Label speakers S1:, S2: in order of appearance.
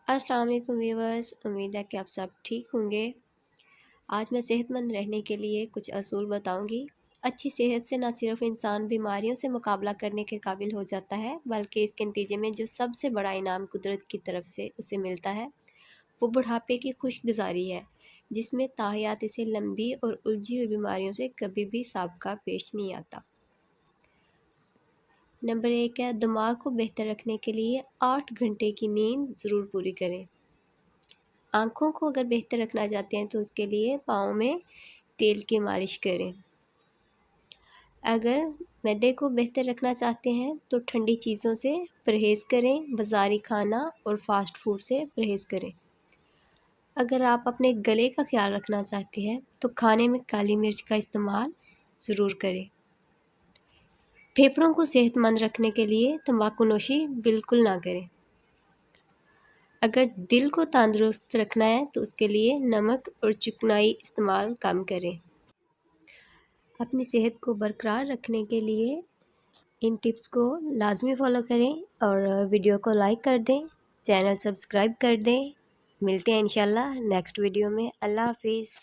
S1: अस्सलाम वालेकुम व्यूअर्स, उम्मीद है कि आप सब ठीक होंगे। आज मैं सेहतमंद रहने के लिए कुछ असूल बताऊंगी। अच्छी सेहत से न सिर्फ इंसान बीमारियों से मुकाबला करने के काबिल हो जाता है, बल्कि इसके नतीजे में जो सबसे बड़ा इनाम कुदरत की तरफ से उसे मिलता है वो बुढ़ापे की खुशगुजारी है, जिसमें ताहयात इसे लंबी और उलझी हुई बीमारियों से कभी भी साबका पेश नहीं आता। नंबर 1 है, दिमाग को बेहतर रखने के लिए 8 घंटे की नींद ज़रूर पूरी करें। आँखों को अगर बेहतर रखना चाहते हैं तो उसके लिए पाँव में तेल की मालिश करें। अगर मैदे को बेहतर रखना चाहते हैं तो ठंडी चीज़ों से परहेज़ करें, बाज़ारी खाना और फ़ास्ट फूड से परहेज़ करें। अगर आप अपने गले का ख़्याल रखना चाहते हैं तो खाने में काली मिर्च का इस्तेमाल ज़रूर करें। फेफड़ों को सेहतमंद रखने के लिए तंबाकू नोशी बिल्कुल ना करें। अगर दिल को तंदुरुस्त रखना है तो उसके लिए नमक और चिकनाई इस्तेमाल कम करें। अपनी सेहत को बरकरार रखने के लिए इन टिप्स को लाजमी फॉलो करें और वीडियो को लाइक कर दें, चैनल सब्सक्राइब कर दें। मिलते हैं इंशाल्लाह नेक्स्ट वीडियो में। अल्लाह हाफिज़।